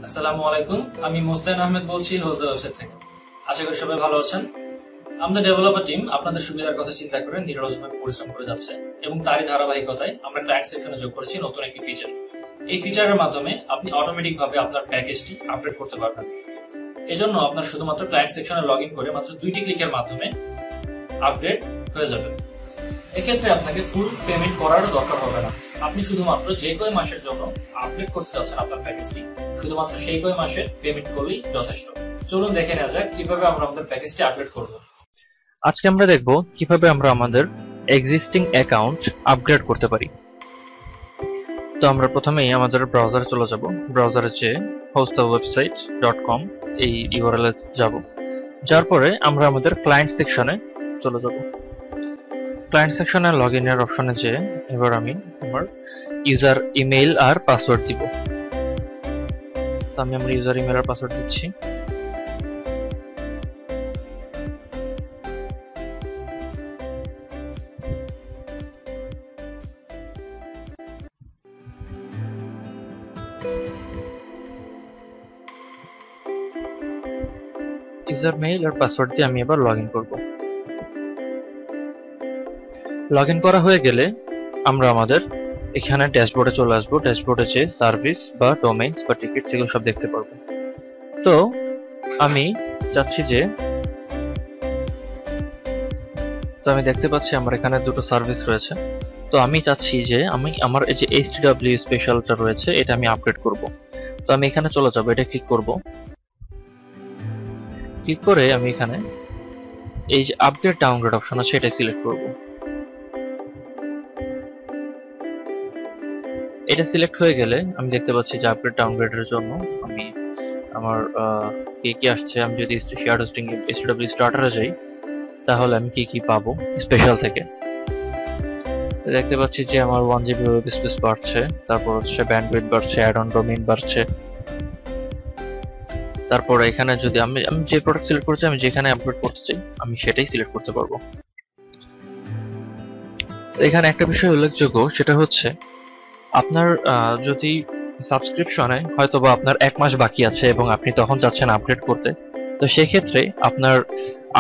আসসালামু আলাইকুম, আমি মোস্তাইন আহমেদ বলছি হোস্ট ওয়েবসাইট থেকে। আশা করি সবাই ভালো আছেন। আমাদের ডেভেলপার টিম আপনাদের সুবিধার কথা চিন্তা করে নিরলসভাবে পরিশ্রম করে যাচ্ছে এবং তারই ধারাবাহিকতায় আমরা ক্লায়েন্ট সেকশনে যোগ করেছি নতুন একটি ফিচার। এই ফিচারের মাধ্যমে আপনি অটোমেটিক ভাবে আপনার প্যাকেজটি আপডেট করতে পারবেন। এজন্য আপনার শুধুমাত্র ক্লায়েন্ট সেকশনে লগ ইন করে মাত্র 2টি ক্লিকের মাধ্যমে আপগ্রেড হয়ে যাবে। এক্ষেত্রে আপনাকে ফুল পেমেন্ট করারও দরকার হবে না। আপনি শুধুমাত্র যে কয় মাসের জন্য আপডেট করতে চাচ্ছেন আপনার প্যাকেজটি, শুধুমাত্র সেই কয় মাসের পেমেন্ট করলেই যথেষ্ট। চলুন দেখে নেওয়া যাক কিভাবে আমরা আমাদের প্যাকেজটি আপডেট করব। আজকে আমরা দেখব কিভাবে আমরা আমাদের এক্সিস্টিং অ্যাকাউন্ট আপগ্রেড করতে পারি। তো আমরা প্রথমেই আমাদের ব্রাউজারে চলে যাব। ব্রাউজারে যে hostthewebsite.com এই ইউআরএল এ যাব। যার পরে আমরা আমাদের ক্লায়েন্ট সেকশনে চলে যাব। ক্লায়েন্ট সেকশনে লগইন এর অপশনে যে এবার আমি আমার ইউজার ইমেইল আর পাসওয়ার্ড দিব। তো আমি আমার ইউজার ইমেইল আর পাসওয়ার্ড দিচ্ছি। ইউজার মেইল আর পাসওয়ার্ড দিয়ে আমি এবার লগইন করব। লগইন করা হয়ে গেলে আমরা আমাদের এখানে ড্যাশবোর্ডে চলে আসবো। ড্যাশবোর্ডে যে সার্ভিস বা ডোমেইনস বা টিকিট সেগুলো সব দেখতে পারবো। তো আমি চাচ্ছি যে আমি দেখতে পাচ্ছি আমার এখানে দুটো সার্ভিস রয়েছে। তো আমি চাচ্ছি যে আমি আমার এই যে HTW স্পেশালটা রয়েছে এটা আমি আপগ্রেড করব। তো আমি এখানে চলে যাব, এটা ক্লিক করব। ক্লিক করে আমি এখানে এই যে আপগ্রেড ডাউনগ্রেড অপশন আছে এটা সিলেক্ট করব। এটা সিলেক্ট হয়ে গেলে আমি দেখতে পাচ্ছি যে আপগ্রেড ডাউনগ্রেডের জন্য আমি আমার কি আসছে। আমি যদি শেয়ার হোস্টিং HTW স্টার্টারে যাই তাহলে আমি কি পাবো স্পেশাল থেকে। দেখতে পাচ্ছি যে আমার 1 GB ওয়েব স্পেস বাড়ছে, তারপর হচ্ছে ব্যান্ডউইথ বাড়ছে, অ্যাড অন ডোমেইন বাড়ছে। তারপর এখানে যদি আমি যে প্রোডাক্ট সিলেক্ট করছি, আমি যেখানে আপলোড করতে চাই আমি সেটাই সিলেক্ট করতে পারবো। এখানে একটা বিষয় উল্লেখযোগ্য, সেটা হচ্ছে আপনার যদি সাবস্ক্রিপশনে হয়তোবা আপনার 1 মাস বাকি আছে এবং আপনি তখন চাচ্ছেন আপগ্রেড করতে, তো সেক্ষেত্রে আপনার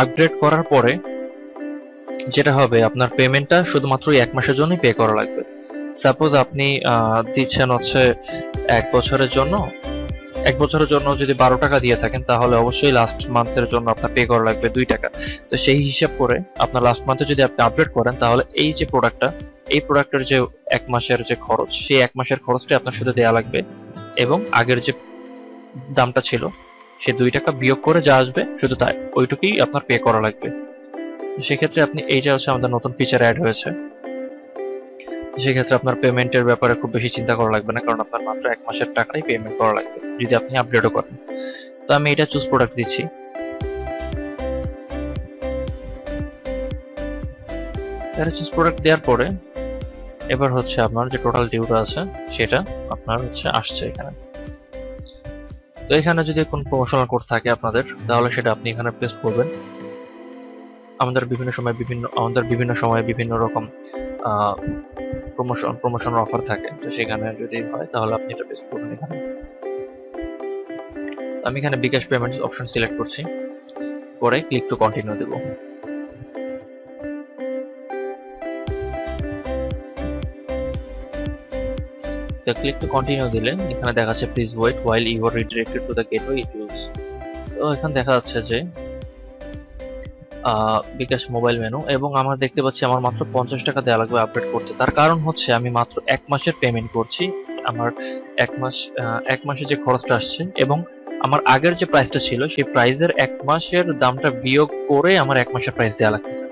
আপগ্রেড করার পরে যেটা হবে আপনার পেমেন্টটা শুধুমাত্র 1 মাসের জন্যই পে করা লাগবে। সাপোজ আপনি দিচ্ছেন হচ্ছে 1 বছরের জন্য, 1 বছরের জন্য যদি 12 টাকা দিয়ে থাকেন তাহলে অবশ্যই লাস্ট মান্থের জন্য আপনার পে করা লাগবে 2 টাকা। তো সেই হিসাব করে আপনার লাস্ট মান্থে যদি আপনি আপডেট করেন তাহলে এই যে এই প্রোডাক্টের যে 1 মাসের যে খরচ, সেই 1 মাসের খরচটা আপনার শুধু দেয়া লাগবে এবং আগের যে দামটা ছিল সে 2 টাকা বিয়োগ করে যা আসবে শুধু তাই ওইটুকুই আপনার পে করা লাগবে। সেক্ষেত্রে আপনি এইটা হচ্ছে আমাদের নতুন ফিচার অ্যাড হয়েছে। সেক্ষেত্রে আপনার পেমেন্টের ব্যাপারে খুব বেশি চিন্তা করা লাগবে না, কারণ আপনার মাত্র 1 মাসের টাকাই পেমেন্ট করা লাগবে যদি আপনি আপডেটও করেন। তো আমি এটা চুজ প্রোডাক্ট দিচ্ছি। এটা চুজ প্রোডাক্ট দেওয়ার পরে এবার হচ্ছে আপনার যে টোটাল ডিউটা আছে সেটা আপনার হচ্ছে আসছে এখানে। তো এখানে যদি কোন প্রমোশনাল কোড থাকে আপনাদের তাহলে সেটা আপনি এখানে পেস্ট করবেন। আমাদের বিভিন্ন সময় বিভিন্ন রকম প্রমোশন অফার থাকে, তো সেখানে যদি হয় তাহলে আপনি এটা পেস্ট করবেন এখানে। আমি এখানে বিকাশ পেমেন্ট অপশন সিলেক্ট করছি, পরে ক্লিক টু কন্টিনিউ দেব। তো ক্লিক টু কন্টিনিউ দিলে এখানে দেখাচ্ছে please wait while you are redirected to the gateway it use. তো এখানে দেখা যাচ্ছে যে বিকাশ মোবাইল মেনু, এবং আমরা দেখতে পাচ্ছি আমার মাত্র 50 টাকা দেওয়া লাগবে আপডেট করতে। তার কারণ হচ্ছে আমি মাত্র 1 মাসের পেমেন্ট করছি। আমার 1 মাসে যে খরচটা আসছে এবং আমার আগের যে প্রাইসটা ছিল সেই প্রাইসের 1 মাসের দামটা বিয়োগ করে আমার 1 মাসের প্রাইস দেওয়া লাগতেছে।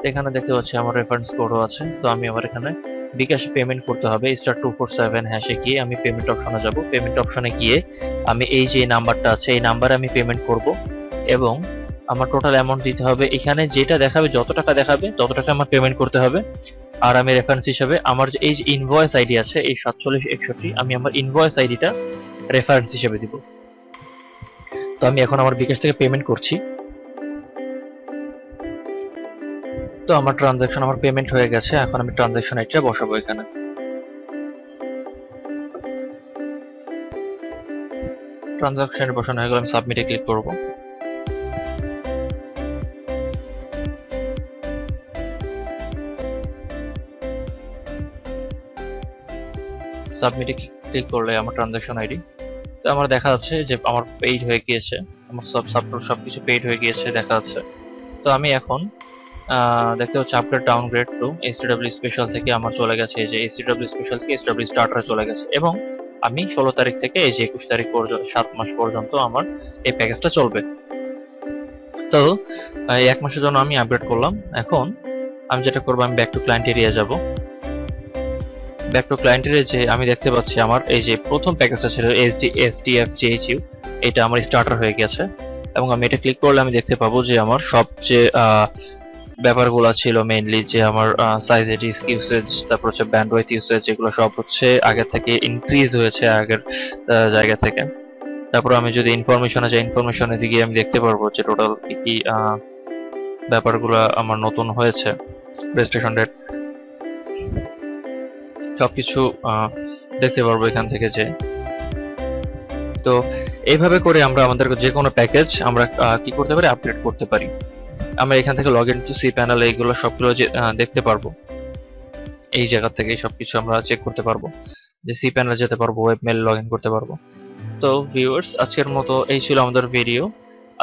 এখানে দেখতে পাচ্ছি আমার রেফারেন্স কোডও আছে। তো আমি আমার এখানে বিকাশে পেমেন্ট করতে হবে *247# হ্যাশে গিয়ে আমি পেমেন্ট অপশনে যাব। পেমেন্ট অপশনে গিয়ে আমি এই যে নাম্বারটা আছে এই নাম্বারে আমি পেমেন্ট করব এবং আমার টোটাল অ্যামাউন্ট দিতে হবে। এখানে যেটা দেখাবে, যত টাকা দেখাবে তত টাকা আমার পেমেন্ট করতে হবে। আর আমি রেফারেন্স হিসাবে আমার যে এই যে ইনভয়েস আইডি আছে এই 4761, আমি আমার ইনভয়েস আইডিটা রেফারেন্স হিসেবে দিব। তো আমি এখন আমার বিকাশ থেকে পেমেন্ট করছি। তো আমার ট্রানজাকশন, আমার পেমেন্ট হয়ে গেছে। এখন আমি ট্রানজাকশন আইডিটা বসাবো এখানে। ট্রানজাকশন বসানো হয়ে গেলে আমি সাবমিটে ক্লিক করব। সাবমিটে ক্লিক করলে আমার ট্রানজাকশন আইডি, তো আমার দেখা যাচ্ছে যে আমার পেইড হয়ে গিয়েছে, আমার সবকিছু পেইড হয়ে গিয়েছে দেখা যাচ্ছে। তো আমি এখন দেখতে পাচ্ছি upgrade downgrade to HTW special থেকে আমার চলে গেছে, এই যে HTW স্পেশাল থেকে HTW স্টার্টারে চলে গেছে, এবং আমি 16 তারিখ থেকে এই যে 21 তারিখ পর্যন্ত 7 মাস পর্যন্ত আমার এই প্যাকেজটা চলবে। তো এই 1 মাসের জন্য আমি আপগ্রেড করলাম। এখন আমি যেটা করবো, আমি ব্যাক টু ক্লায়েন্ট এরিয়া যাব। ব্যাক টু ক্লায়েন্ট এরিয়া যে আমি দেখতে পাচ্ছি আমার এই যে প্রথম প্যাকেজটা ছিল SDF JHU, এটা আমার স্টার্টার হয়ে গেছে, এবং আমি এটা ক্লিক করলে আমি দেখতে পাবো যে আমার সব যে ব্যাপারগুলো ছিল, মেইনলি যে আমার সাইজ ডিস্ক ইউসেজ, তারপর হচ্ছে ব্যান্ডউইথ ইউসেজ, এগুলো সব হচ্ছে আগের থেকে ইনক্রিজ হয়েছে আগের জায়গা থেকে। তারপর আমি যদি ইনফরমেশনে যাই, ইনফরমেশনের দিকে আমি দেখতে পারবো যে টোটাল কি কি ব্যাপারগুলো আমার নতুন হয়েছে, রেজিস্ট্রেশন ডেট, সবকিছু দেখতে পারবো এখান থেকে। যে তো এইভাবে করে আমরা আমাদের যে কোনো প্যাকেজ আমরা কি করতে পারি, আপডেট করতে পারি। আমরা এখান থেকে লগ ইন টু cPanel এইগুলো সবগুলো দেখতে পারবো, এই জায়গা থেকে সবকিছু আমরা চেক করতে পারবো, যে cPanel যেতে পারবো, ওয়েবমেল লগ ইন করতে পারবো। তো ভিউয়ার্স, আজকের মতো এই ছিল আমাদের ভিডিও।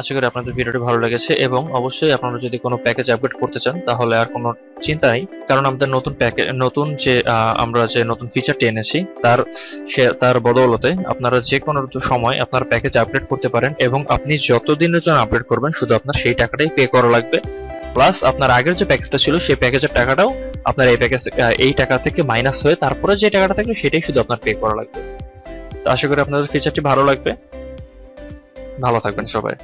আশা করি আপনাদের ভিডিওটি ভালো লেগেছে, এবং অবশ্যই আপনারা যদি কোনো প্যাকেজ আপডেট করতে চান তাহলে আর কোনো চিন্তা নেই, কারণ আমাদের নতুন যে আমরা যে নতুন ফিচারটি এনেছি তার বদৌলতে আপনারা যে কোনো সময় আপনার প্যাকেজ আপডেট করতে পারেন, এবং আপনি যতদিনের জন্য আপডেট করবেন শুধু আপনার সেই টাকাটাই পে করা লাগবে, প্লাস আপনার আগের যে প্যাকেজটা ছিল সেই প্যাকেজের টাকাটাও আপনার এই টাকা থেকে মাইনাস হয়ে তারপরে যে টাকাটা থাকবে সেটাই শুধু আপনার পে করা লাগবে। তো আশা করি আপনাদের ফিচারটি ভালো লাগবে। ভালো থাকবেন সবাই।